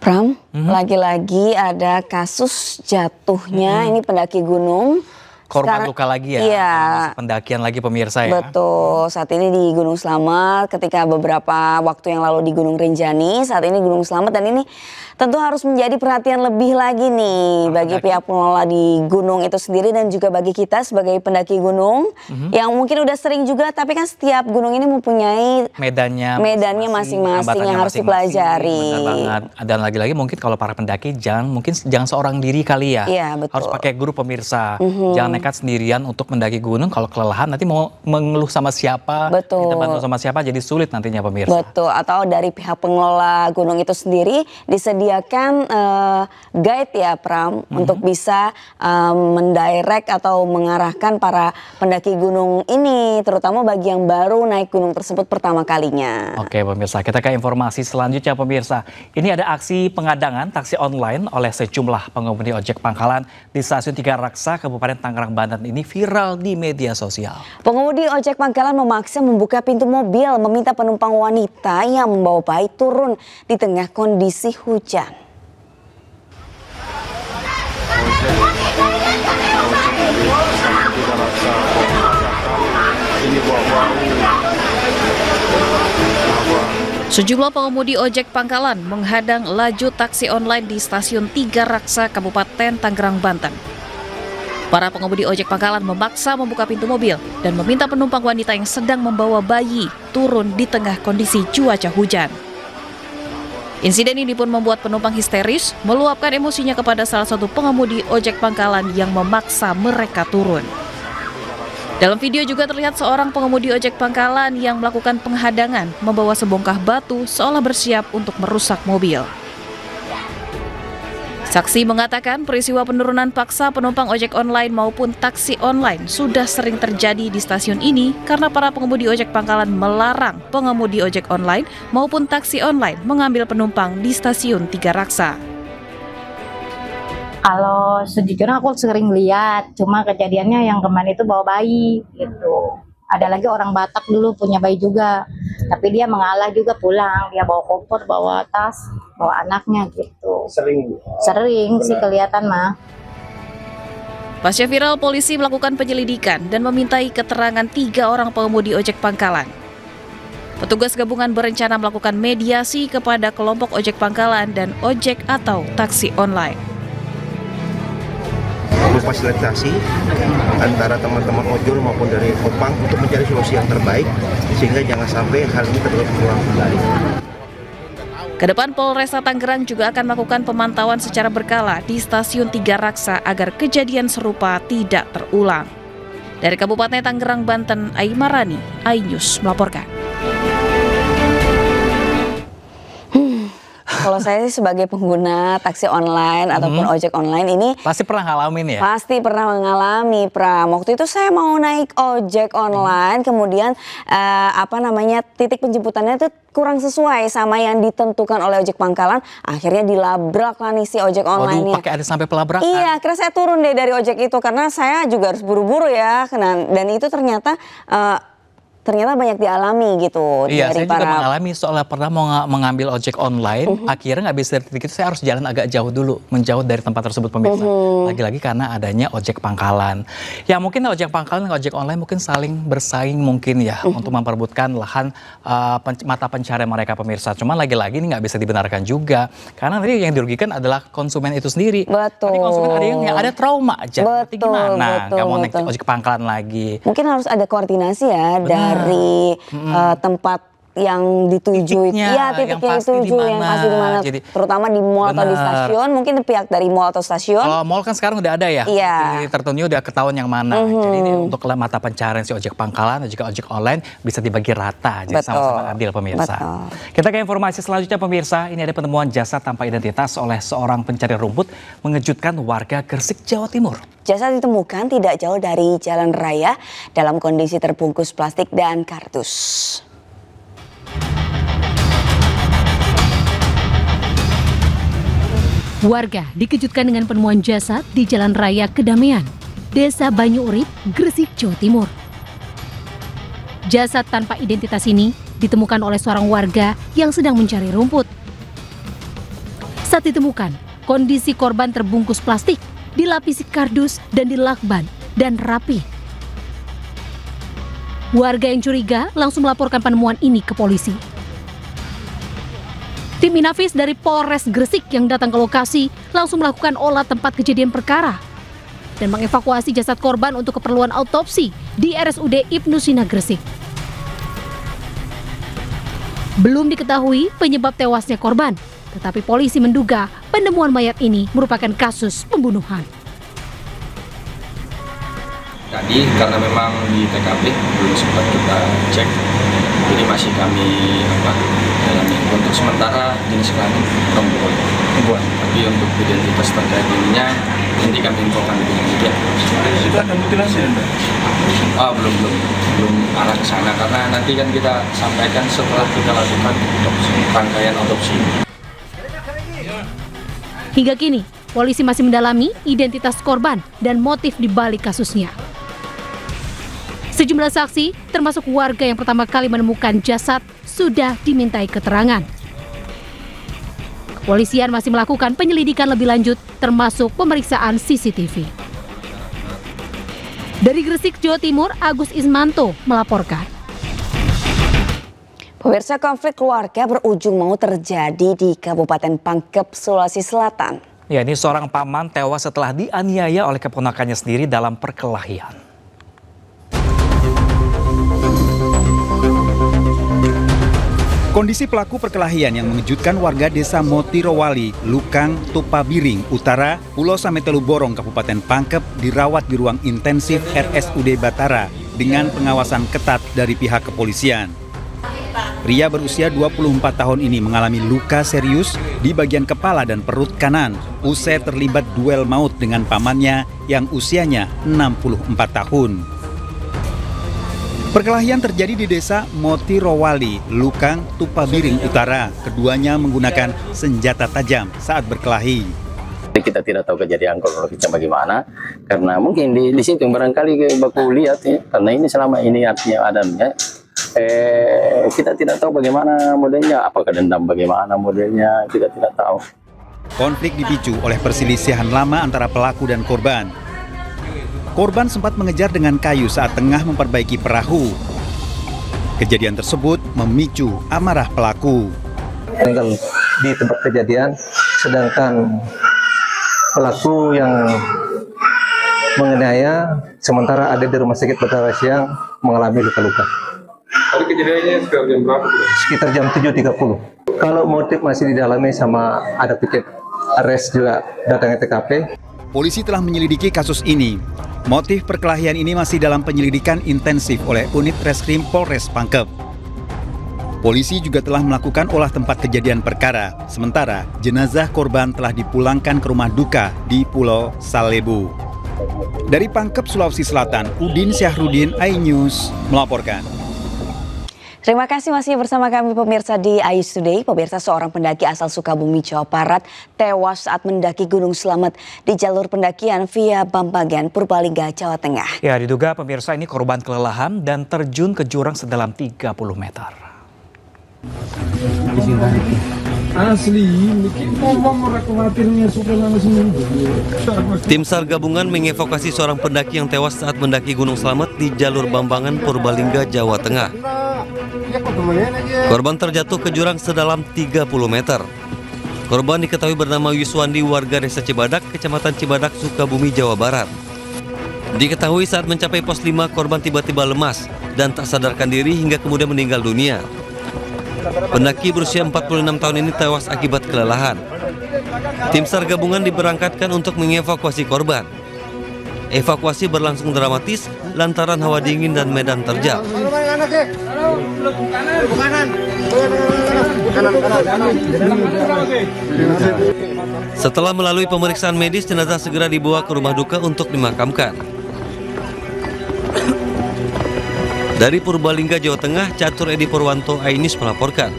Pram, lagi-lagi ada kasus jatuhnya ini pendaki gunung. Korban luka lagi ya, iya, pendakian lagi pemirsa ya. Betul, saat ini di Gunung Slamet, ketika beberapa waktu yang lalu di Gunung Rinjani, saat ini Gunung Slamet, dan ini tentu harus menjadi perhatian lebih lagi nih bagi pihak pengelola di gunung itu sendiri dan juga bagi kita sebagai pendaki gunung yang mungkin udah sering juga, tapi kan setiap gunung ini mempunyai medannya masing-masing yang harus dipelajari. Benar banget. Dan lagi-lagi mungkin kalau para pendaki jangan seorang diri kali ya. Iya, betul. Harus pakai grup pemirsa. Jangan nekat sendirian untuk mendaki gunung. Kalau kelelahan nanti mau mengeluh sama siapa, minta bantuan sama siapa, jadi sulit nantinya pemirsa. Betul. Atau dari pihak pengelola gunung itu sendiri disediakan guide ya Pram, untuk bisa mendirect atau mengarahkan para pendaki gunung ini, terutama bagi yang baru naik gunung tersebut pertama kalinya. Oke pemirsa, kita ke informasi selanjutnya pemirsa. Ini ada aksi pengadangan taksi online oleh sejumlah pengemudi ojek pangkalan di Stasiun Tiga Raksa, Kabupaten Tangerang, Banten ini viral di media sosial. Pengemudi ojek pangkalan memaksa membuka pintu mobil, meminta penumpang wanita yang membawa bayi turun di tengah kondisi hujan. Sejumlah pengemudi ojek pangkalan menghadang laju taksi online di Stasiun Tiga Raksa, Kabupaten Tangerang, Banten. Para pengemudi ojek pangkalan memaksa membuka pintu mobil dan meminta penumpang wanita yang sedang membawa bayi turun di tengah kondisi cuaca hujan. Insiden ini pun membuat penumpang histeris, meluapkan emosinya kepada salah satu pengemudi ojek pangkalan yang memaksa mereka turun. Dalam video juga terlihat seorang pengemudi ojek pangkalan yang melakukan penghadangan membawa sebongkah batu seolah bersiap untuk merusak mobil. Saksi mengatakan peristiwa penurunan paksa penumpang ojek online maupun taksi online sudah sering terjadi di stasiun ini karena para pengemudi ojek pangkalan melarang pengemudi ojek online maupun taksi online mengambil penumpang di Stasiun Tiga Raksa. Kalau sejujurnya aku sering lihat, cuma kejadiannya yang kemarin itu bawa bayi gitu. Ada lagi orang Batak dulu punya bayi juga, tapi dia mengalah juga pulang. Dia bawa koper, bawa tas, bawa anaknya gitu. Sering sih kelihatan mah. Pasca viral, polisi melakukan penyelidikan dan memintai keterangan 3 orang pengemudi ojek pangkalan. Petugas gabungan berencana melakukan mediasi kepada kelompok ojek pangkalan dan ojek atau taksi online. Fasilitasi antara teman-teman ojol maupun dari Opang untuk mencari solusi yang terbaik sehingga jangan sampai hal ini terulang kembali. Kedepan Polresta Tangerang juga akan melakukan pemantauan secara berkala di Stasiun Tiga Raksa agar kejadian serupa tidak terulang. Dari Kabupaten Tangerang, Banten, Aimarani, iNews melaporkan. Kalau saya sih sebagai pengguna taksi online ataupun ojek online ini pasti pernah ngalamin ya? Pasti pernah mengalami, Pram. Waktu itu saya mau naik ojek online, kemudian titik penjemputannya itu kurang sesuai sama yang ditentukan oleh ojek pangkalan. Akhirnya dilabrak lah nih si ojek online-nya. Waduh, pakai ada sampai pelabrakan. Iya, akhirnya saya turun deh dari ojek itu karena saya juga harus buru-buru ya. Dan itu ternyata banyak dialami gitu. Iya, dari saya juga mengalami soalnya pernah mau mengambil ojek online, akhirnya nggak bisa dari titik itu, saya harus jalan agak jauh dulu, menjauh dari tempat tersebut pemirsa. Lagi-lagi karena adanya ojek pangkalan. Ya mungkin ojek pangkalan dan ojek online mungkin saling bersaing mungkin ya untuk memperebutkan lahan mata pencarian mereka pemirsa. Cuman lagi-lagi ini nggak bisa dibenarkan juga, karena tadi yang dirugikan adalah konsumen itu sendiri. Betul. Nanti konsumen ada yang ada trauma aja. Nanti gimana? Nggak mau naik ojek pangkalan lagi. Mungkin harus ada koordinasi ya. Dari tempat yang dituju, titiknya yang dituju yang pasti di mana, terutama di mall atau di stasiun, mungkin pihak dari mall atau stasiun. Kalau mall kan sekarang udah ada ya, tertentu udah ketahuan yang mana. Jadi ini untuk mata pencarian si ojek pangkalan dan juga ojek online bisa dibagi rata, jadi sama-sama adil pemirsa. Kita ke informasi selanjutnya pemirsa, ini ada penemuan jasad tanpa identitas oleh seorang pencari rumput mengejutkan warga Gresik, Jawa Timur. Jasad ditemukan tidak jauh dari jalan raya dalam kondisi terbungkus plastik dan kardus. Warga dikejutkan dengan penemuan jasad di Jalan Raya Kedamaian, Desa Banyu Urip, Gresik, Jawa Timur. Jasad tanpa identitas ini ditemukan oleh seorang warga yang sedang mencari rumput. Saat ditemukan, kondisi korban terbungkus plastik, dilapisi kardus dan dilakban dan rapi. Warga yang curiga langsung melaporkan penemuan ini ke polisi. Tim Inafis dari Polres Gresik yang datang ke lokasi langsung melakukan olah tempat kejadian perkara dan mengevakuasi jasad korban untuk keperluan autopsi di RSUD Ibnu Sina Gresik. Belum diketahui penyebab tewasnya korban, tetapi polisi menduga penemuan mayat ini merupakan kasus pembunuhan. Tadi karena memang di TKP belum sempat kita cek, jadi masih kami dalami. Untuk sementara jenis kelamin perempuan. Tapi untuk identitas terkait dirinya nanti kami infokan lebih lanjut. Itu ada mutilasi ya? Belum arah ke sana karena nanti kan kita sampaikan setelah kita lakukan rangkaian otopsi. Hingga kini, polisi masih mendalami identitas korban dan motif di balik kasusnya. Sejumlah saksi, termasuk warga yang pertama kali menemukan jasad, sudah dimintai keterangan. Kepolisian masih melakukan penyelidikan lebih lanjut, termasuk pemeriksaan CCTV. Dari Gresik, Jawa Timur, Agus Ismanto melaporkan. Pemirsa, konflik keluarga berujung mau terjadi di Kabupaten Pangkep, Sulawesi Selatan. Ya, ini seorang paman tewas setelah dianiaya oleh keponakannya sendiri dalam perkelahian. Kondisi pelaku perkelahian yang mengejutkan warga desa Motirowali, Lukang, Tupabiring Utara, Pulau Sametelu Borong, Kabupaten Pangkep dirawat di ruang intensif RSUD Batara dengan pengawasan ketat dari pihak kepolisian. Pria berusia 24 tahun ini mengalami luka serius di bagian kepala dan perut kanan usai terlibat duel maut dengan pamannya yang usianya 64 tahun. Perkelahian terjadi di desa Motirowali, Lukang, Tupabiring Utara. Keduanya menggunakan senjata tajam saat berkelahi. Kita tidak tahu kejadian kronologisnya bagaimana, karena mungkin di situ barangkali baku lihat ya, karena ini selama ini artinya adanya. Kita tidak tahu bagaimana modelnya, apakah dendam bagaimana modelnya, kita tidak tahu. Konflik dipicu oleh perselisihan lama antara pelaku dan korban. Korban sempat mengejar dengan kayu saat tengah memperbaiki perahu. Kejadian tersebut memicu amarah pelaku. Tinggal di tempat kejadian, sedangkan pelaku yang menganiaya sementara ada di rumah sakit Batara Siang mengalami luka-luka. Tadi kejadiannya sekitar jam berapa? Sekitar jam 7.30. Kalau motif masih didalami sama ada piket arrest juga datang ke TKP. Polisi telah menyelidiki kasus ini. Motif perkelahian ini masih dalam penyelidikan intensif oleh unit Reskrim Polres Pangkep. Polisi juga telah melakukan olah tempat kejadian perkara. Sementara jenazah korban telah dipulangkan ke rumah duka di Pulau Salebu. Dari Pangkep, Sulawesi Selatan, Udin Syahrudin, iNews melaporkan. Terima kasih masih bersama kami pemirsa di Ais Today. Pemirsa, seorang pendaki asal Sukabumi, Jawa Barat tewas saat mendaki Gunung Slamet di jalur pendakian via Bambagan, Purbalingga, Jawa Tengah. Ya, diduga pemirsa ini korban kelelahan dan terjun ke jurang sedalam 30 meter. Tim SAR gabungan mengevakuasi seorang pendaki yang tewas saat mendaki Gunung Slamet di jalur Bambangan, Purbalingga, Jawa Tengah. Korban terjatuh ke jurang sedalam 30 meter. Korban diketahui bernama Yuswandi, warga desa Cibadak, Kecamatan Cibadak, Sukabumi, Jawa Barat. Diketahui saat mencapai pos 5, korban tiba-tiba lemas dan tak sadarkan diri hingga kemudian meninggal dunia. Pendaki berusia 46 tahun ini tewas akibat kelelahan. Tim SAR gabungan diberangkatkan untuk mengevakuasi korban. Evakuasi berlangsung dramatis lantaran hawa dingin dan medan terjal. Setelah melalui pemeriksaan medis, jenazah segera dibawa ke rumah duka untuk dimakamkan. Dari Purbalingga, Jawa Tengah, Catur Edi Purwanto, iNews melaporkan.